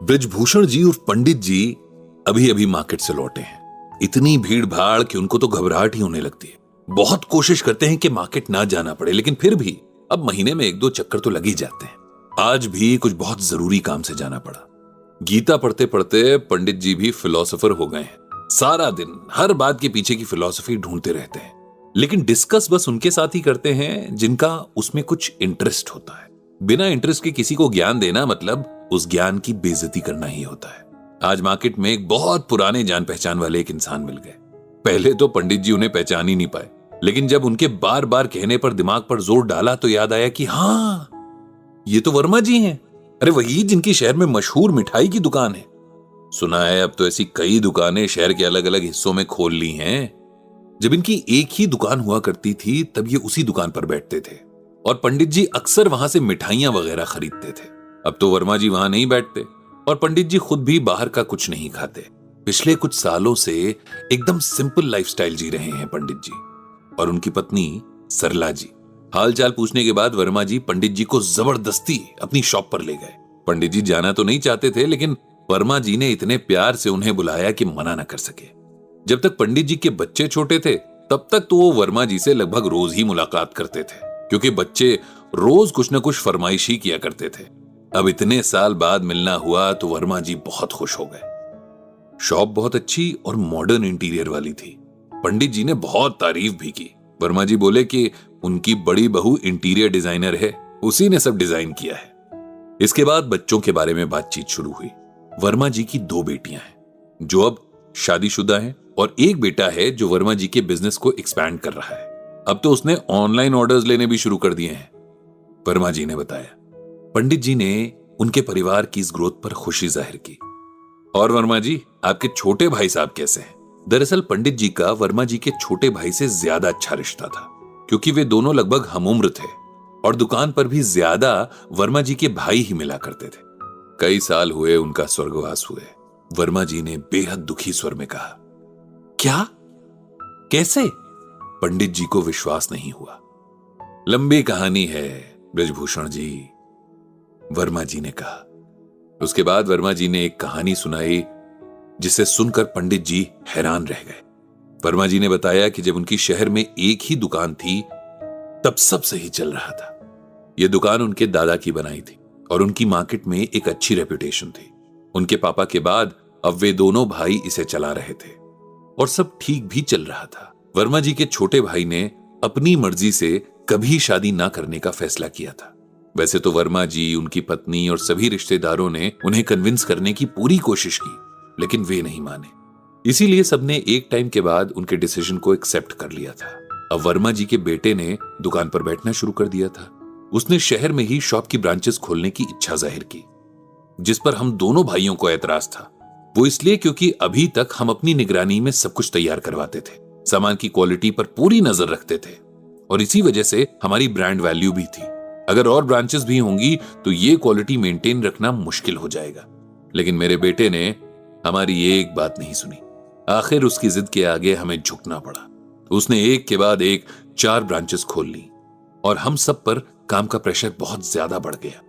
ब्रजभूषण जी और पंडित जी अभी अभी मार्केट से लौटे हैं। इतनी भीड़ भाड़ कि उनको तो घबराहट ही होने लगती है। बहुत कोशिश करते हैं कि मार्केट ना जाना पड़े, लेकिन फिर भी अब महीने में 1-2 चक्कर तो लग ही जाते हैं। आज भी कुछ बहुत जरूरी काम से जाना पड़ा। गीता पढ़ते पढ़ते पंडित जी भी फिलोसोफर हो गए हैं। सारा दिन हर बात के पीछे की फिलॉसफी ढूंढते रहते हैं, लेकिन डिस्कस बस उनके साथ ही करते हैं जिनका उसमें कुछ इंटरेस्ट होता है। बिना इंटरेस्ट के किसी को ज्ञान देना मतलब उस ज्ञान की बेइज्जती करना ही होता है। आज मार्केट में एक बहुत पुराने जान पहचान वाले एक इंसान मिल गए। पहले तो पंडित जी उन्हें पहचान ही नहीं पाए, लेकिन जब उनके बार बार कहने पर दिमाग पर जोर डाला तो याद आया कि हाँ, ये तो वर्मा जी हैं। अरे वही जिनकी शहर में मशहूर मिठाई की दुकान है। सुना है अब तो ऐसी कई दुकानें शहर के अलग अलग हिस्सों में खोल ली हैं। जब इनकी एक ही दुकान हुआ करती थी तब ये उसी दुकान पर बैठते थे और पंडित जी अक्सर वहां से मिठाइयां वगैरह खरीदते थे। अब तो वर्मा जी वहां नहीं बैठते और पंडित जी खुद भी बाहर का कुछ नहीं खाते। पिछले कुछ सालों से एकदम सिंपल लाइफस्टाइल जी रहे हैं पंडित जी और उनकी पत्नी सरला जी। हालचाल पूछने के बाद वर्मा जी पंडित जी को जबरदस्ती अपनी शॉप पर ले गए। पंडित जी जाना तो नहीं चाहते थे, लेकिन वर्मा जी ने इतने प्यार से उन्हें बुलाया कि मना न कर सके। जब तक पंडित जी के बच्चे छोटे थे तब तक तो वो वर्मा जी से लगभग रोज ही मुलाकात करते थे, क्योंकि बच्चे रोज कुछ न कुछ फरमाइश ही किया करते थे। अब इतने साल बाद मिलना हुआ तो वर्मा जी बहुत खुश हो गए। शॉप बहुत अच्छी और मॉडर्न इंटीरियर वाली थी। पंडित जी ने बहुत तारीफ भी की। वर्मा जी बोले कि उनकी बड़ी बहू इंटीरियर डिजाइनर है, उसी ने सब डिजाइन किया है। इसके बाद बच्चों के बारे में बातचीत शुरू हुई। वर्मा जी की 2 बेटियां हैं जो अब शादीशुदा हैं और एक बेटा है जो वर्मा जी के बिजनेस को एक्सपैंड कर रहा है। अब तो उसने ऑनलाइन ऑर्डर्स लेने भी शुरू कर दिए हैं, वर्मा जी ने बताया। पंडित जी ने उनके परिवार की इस ग्रोथ पर खुशी जाहिर की। और वर्मा जी, आपके छोटे भाई साहब कैसे हैं? दरअसल पंडित जी का वर्मा जी के छोटे भाई से ज्यादा अच्छा रिश्ता था, क्योंकि वे दोनों लगभग हमउम्र थे और दुकान पर भी ज्यादा वर्मा जी के भाई ही मिला करते थे। कई साल हुए उनका स्वर्गवास हुए, वर्मा जी ने बेहद दुखी स्वर में कहा। क्या? कैसे? पंडित जी को विश्वास नहीं हुआ। लंबी कहानी है ब्रजभूषण जी, वर्मा जी ने कहा। उसके बाद वर्मा जी ने एक कहानी सुनाई जिसे सुनकर पंडित जी हैरान रह गए। वर्मा जी ने बताया कि जब उनकी शहर में एक ही दुकान थी तब सब सही चल रहा था। यह दुकान उनके दादा की बनाई थी और उनकी मार्केट में एक अच्छी रेपुटेशन थी। उनके पापा के बाद अब वे दोनों भाई इसे चला रहे थे और सब ठीक भी चल रहा था। वर्मा जी के छोटे भाई ने अपनी मर्जी से कभी शादी ना करने का फैसला किया था। वैसे तो वर्मा जी, उनकी पत्नी और सभी रिश्तेदारों ने उन्हें कन्विंस करने की पूरी कोशिश की, लेकिन वे नहीं माने। इसीलिए सबने एक टाइम के बाद उनके डिसीजन को एक्सेप्ट कर लिया था। अब वर्मा जी के बेटे ने दुकान पर बैठना शुरू कर दिया था। उसने शहर में ही शॉप की ब्रांचेस खोलने की इच्छा जाहिर की, जिस पर हम दोनों भाइयों को ऐतराज था। वो इसलिए क्योंकि अभी तक हम अपनी निगरानी में सब कुछ तैयार करवाते थे, सामान की क्वालिटी पर पूरी नजर रखते थे और इसी वजह से हमारी ब्रांड वैल्यू भी थी। अगर और ब्रांचेस भी होंगी तो ये क्वालिटी मेंटेन रखना मुश्किल हो जाएगा। लेकिन मेरे बेटे ने हमारी एक बात नहीं सुनी। आखिर उसकी जिद के आगे हमें झुकना पड़ा। उसने एक के बाद एक 4 ब्रांचेस खोल ली और हम सब पर काम का प्रेशर बहुत ज्यादा बढ़ गया।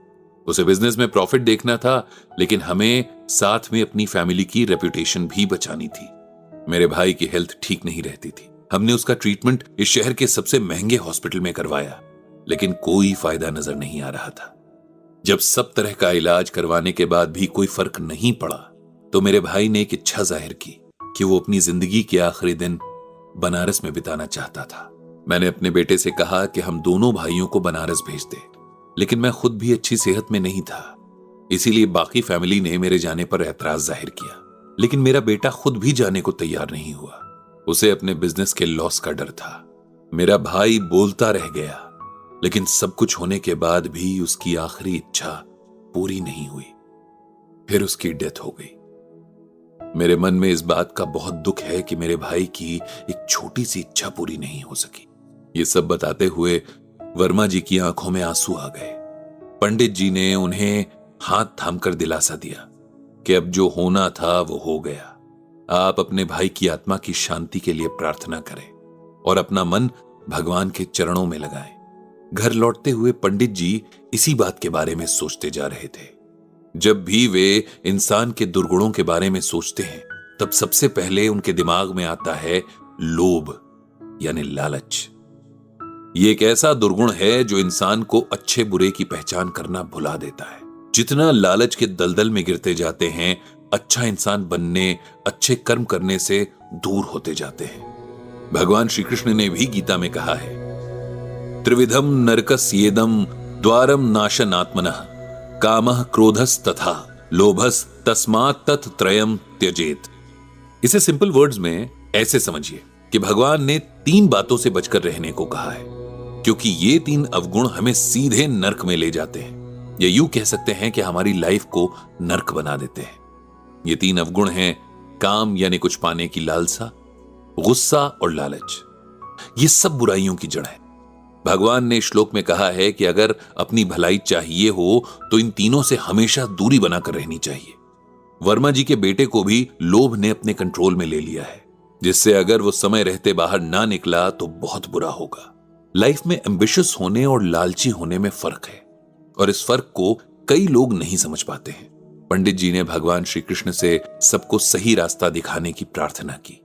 उसे बिजनेस में प्रॉफिट देखना था, लेकिन हमें साथ में अपनी फैमिली की रेपुटेशन भी बचानी थी। मेरे भाई की हेल्थ ठीक नहीं रहती थी। हमने उसका ट्रीटमेंट इस शहर के सबसे महंगे हॉस्पिटल में करवाया, लेकिन कोई फायदा नजर नहीं आ रहा था। जब सब तरह का इलाज करवाने के बाद भी कोई फर्क नहीं पड़ा तो मेरे भाई ने एक इच्छा जाहिर की कि वो अपनी जिंदगी के आखिरी दिन बनारस में बिताना चाहता था। मैंने अपने बेटे से कहा कि हम दोनों भाइयों को बनारस भेज दे, लेकिन मैं खुद भी अच्छी सेहत में नहीं था। इसीलिए बाकी फैमिली ने मेरे जाने पर ऐतराज जाहिर किया, लेकिन मेरा बेटा खुद भी जाने को तैयार नहीं हुआ। उसे अपने बिजनेस के लॉस का डर था। मेरा भाई बोलता रह गया, लेकिन सब कुछ होने के बाद भी उसकी आखिरी इच्छा पूरी नहीं हुई। फिर उसकी डेथ हो गई। मेरे मन में इस बात का बहुत दुख है कि मेरे भाई की एक छोटी सी इच्छा पूरी नहीं हो सकी। ये सब बताते हुए वर्मा जी की आंखों में आंसू आ गए। पंडित जी ने उन्हें हाथ थामकर दिलासा दिया कि अब जो होना था वो हो गया। आप अपने भाई की आत्मा की शांति के लिए प्रार्थना करें और अपना मन भगवान के चरणों में लगाएं। घर लौटते हुए पंडित जी इसी बात के बारे में सोचते जा रहे थे जब भी वे इंसान के दुर्गुणों के बारे में सोचते हैं तब सबसे पहले उनके दिमाग में आता है लोभ यानी लालच। ये एक ऐसा दुर्गुण है जो इंसान को अच्छे बुरे की पहचान करना भुला देता है। जितना लालच के दलदल में गिरते जाते हैं, अच्छा इंसान बनने, अच्छे कर्म करने से दूर होते जाते हैं। भगवान श्री कृष्ण ने भी गीता में कहा है, त्रिविधम नरकस्येदम द्वारम नाशनात्मनः कामः क्रोधस तथा लोभस तस्मात् तत् त्रयम त्यजेत। इसे सिंपल वर्ड्स में ऐसे समझिए कि भगवान ने 3 बातों से बचकर रहने को कहा है, क्योंकि ये 3 अवगुण हमें सीधे नर्क में ले जाते हैं, या यूं कह सकते हैं कि हमारी लाइफ को नर्क बना देते हैं। ये 3 अवगुण हैं काम यानी कुछ पाने की लालसा, गुस्सा और लालच। ये सब बुराइयों की जड़ है। भगवान ने श्लोक में कहा है कि अगर अपनी भलाई चाहिए हो तो इन तीनों से हमेशा दूरी बनाकर रहनी चाहिए। वर्मा जी के बेटे को भी लोभ ने अपने कंट्रोल में ले लिया है, जिससे अगर वो समय रहते बाहर ना निकला तो बहुत बुरा होगा। लाइफ में एम्बिशियस होने और लालची होने में फर्क है, और इस फर्क को कई लोग नहीं समझ पाते हैं। पंडित जी ने भगवान श्री कृष्ण से सबको सही रास्ता दिखाने की प्रार्थना की।